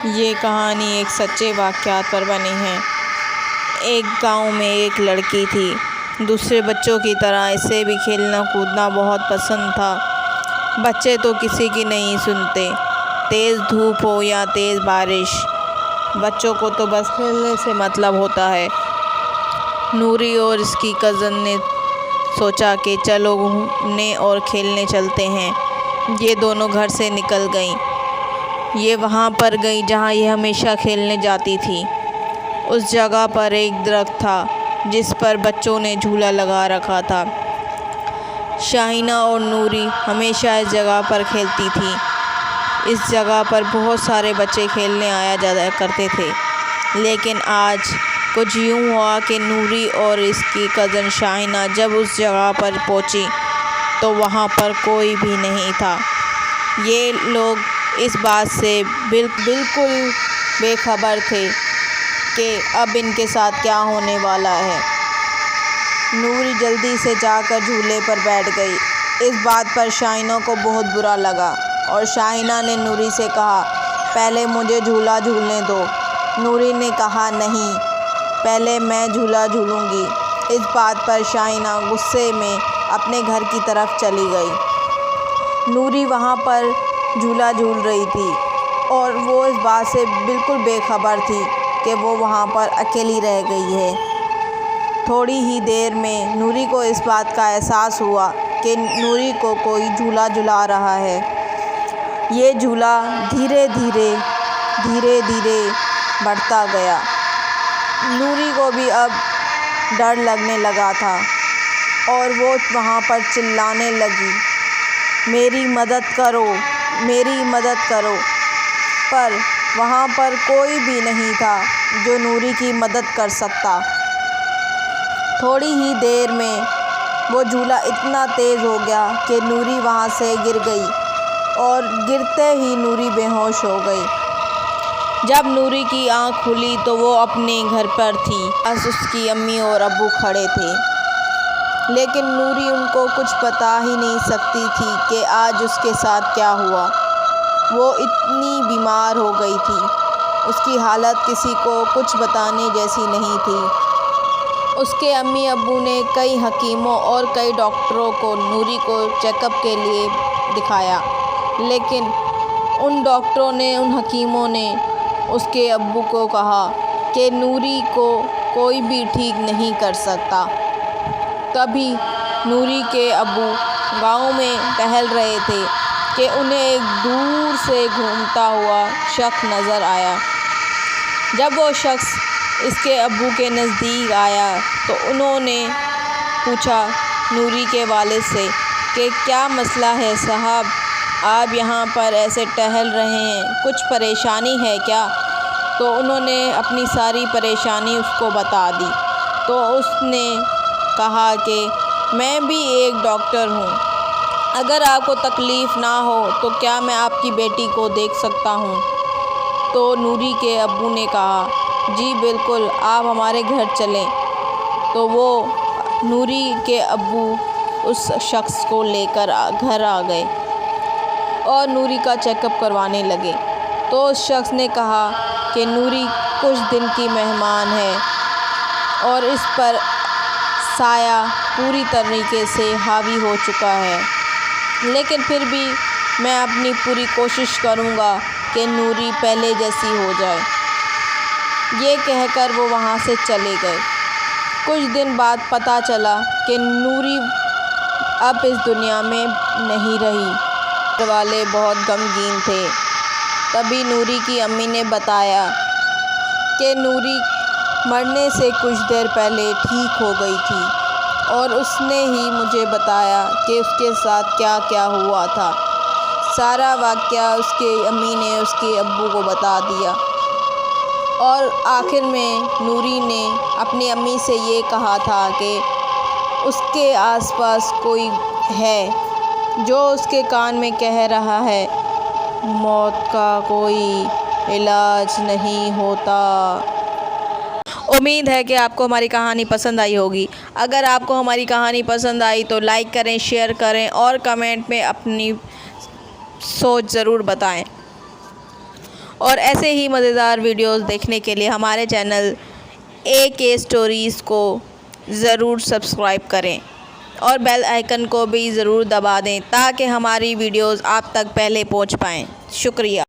یہ کہانی ایک سچے واقعات پر بنی ہے۔ ایک گاؤں میں ایک لڑکی تھی۔ دوسرے بچوں کی طرح اسے بھی کھیلنا کودنا بہت پسند تھا۔ بچے تو کسی کی نہیں سنتے، تیز دھوپ ہو یا تیز بارش، بچوں کو تو بس کھیلنے سے مطلب ہوتا ہے۔ نوری اور اس کی کزن نے سوچا کہ چلو گھومنے اور کھیلنے چلتے ہیں۔ یہ دونوں گھر سے نکل گئیں۔ یہ وہاں پر گئی جہاں یہ ہمیشہ کھیلنے جاتی تھی۔ اس جگہ پر ایک درخت تھا جس پر بچوں نے جھولا لگا رکھا تھا۔ شاہینہ اور نوری ہمیشہ اس جگہ پر کھیلتی تھیں۔ اس جگہ پر بہت سارے بچے کھیلنے آیا جایا کرتے تھے، لیکن آج کچھ یوں ہوا کہ نوری اور اس کی کزن شاہینہ جب اس جگہ پر پہنچی تو وہاں پر کوئی بھی نہیں تھا۔ یہ لوگ اس بات سے بالکل بے خبر تھے کہ اب ان کے ساتھ کیا ہونے والا ہے۔ نوری جلدی سے جا کر جھولے پر بیٹھ گئی۔ اس بات پر شاہینہ کو بہت برا لگا اور شاہینہ نے نوری سے کہا، پہلے مجھے جھولا جھولنے دو۔ نوری نے کہا، نہیں، پہلے میں جھولا جھولوں گی۔ اس بات پر شاہینہ غصے میں اپنے گھر کی طرف چلی گئی۔ نوری وہاں پر جھولا جھول رہی تھی اور وہ اس بات سے بالکل بے خبر تھی کہ وہ وہاں پر اکیلی رہ گئی ہے۔ تھوڑی ہی دیر میں نوری کو اس بات کا احساس ہوا کہ نوری کو کوئی جھولا جھلا رہا ہے۔ یہ جھولا دھیرے دھیرے بڑھتا گیا۔ نوری کو بھی اب ڈر لگنے لگا تھا اور وہ وہاں پر چلانے لگی، میری مدد کرو، میری مدد کرو، پر وہاں پر کوئی بھی نہیں تھا جو نوری کی مدد کر سکتا۔ تھوڑی ہی دیر میں وہ جھولا اتنا تیز ہو گیا کہ نوری وہاں سے گر گئی اور گرتے ہی نوری بے ہوش ہو گئی۔ جب نوری کی آنکھ کھلی تو وہ اپنے گھر پر تھی۔ پاس اس کی امی اور ابو کھڑے تھے، لیکن نوری ان کو کچھ بتا ہی نہیں سکتی تھی کہ آج اس کے ساتھ کیا ہوا۔ وہ اتنی بیمار ہو گئی تھی، اس کی حالت کسی کو کچھ بتانے جیسی نہیں تھی۔ اس کے امی ابو نے کئی حکیموں اور کئی ڈاکٹروں کو نوری کو چیک اپ کے لیے دکھایا، لیکن ان ڈاکٹروں نے، ان حکیموں نے اس کے ابو کو کہا کہ نوری کو کوئی بھی ٹھیک نہیں کر سکتا۔ تبھی نوری کے ابو گاؤں میں ٹہل رہے تھے کہ انہیں ایک دور سے گھومتا ہوا شخص نظر آیا۔ جب وہ شخص اس کے ابو کے نزدیک آیا تو انہوں نے پوچھا نوری کے والد سے کہ کیا مسئلہ ہے صاحب، آپ یہاں پر ایسے ٹہل رہے ہیں، کچھ پریشانی ہے کیا؟ تو انہوں نے اپنی ساری پریشانی اس کو بتا دی۔ تو اس نے کہا کہ میں بھی ایک ڈاکٹر ہوں، اگر آپ کو تکلیف نہ ہو تو کیا میں آپ کی بیٹی کو دیکھ سکتا ہوں؟ تو نوری کے ابو نے کہا، جی بالکل، آپ ہمارے گھر چلیں۔ تو وہ نوری کے ابو اس شخص کو لے کر گھر آ گئے اور نوری کا چیک اپ کروانے لگے۔ تو اس شخص نے کہا کہ نوری کچھ دن کی مہمان ہے اور اس پر سایہ پوری طریقے سے حاوی ہو چکا ہے، لیکن پھر بھی میں اپنی پوری کوشش کروں گا کہ نوری پہلے جیسی ہو جائے۔ یہ کہہ کر وہ وہاں سے چلے گئے۔ کچھ دن بعد پتہ چلا کہ نوری اب اس دنیا میں نہیں رہی۔ گھر والے بہت غمگین تھے۔ تبھی نوری کی امی نے بتایا کہ نوری مرنے سے کچھ دیر پہلے ٹھیک ہو گئی تھی اور اس نے ہی مجھے بتایا کہ اس کے ساتھ کیا کیا ہوا تھا۔ سارا واقعہ اس کی امی نے اس کے ابو کو بتا دیا اور آخر میں نوری نے اپنی امی سے یہ کہا تھا کہ اس کے آس پاس کوئی ہے جو اس کے کان میں کہہ رہا ہے، موت کا کوئی علاج نہیں ہوتا۔ امید ہے کہ آپ کو ہماری کہانی پسند آئی ہوگی۔ اگر آپ کو ہماری کہانی پسند آئی تو لائک کریں، شیئر کریں اور کمنٹ میں اپنی سوچ ضرور بتائیں۔ اور ایسے ہی مزیدار ویڈیوز دیکھنے کے لیے ہمارے چینل AK اسٹوریز کو ضرور سبسکرائب کریں اور بیل آئیکن کو بھی ضرور دبا دیں تاکہ ہماری ویڈیوز آپ تک پہلے پہنچ پائیں۔ شکریہ۔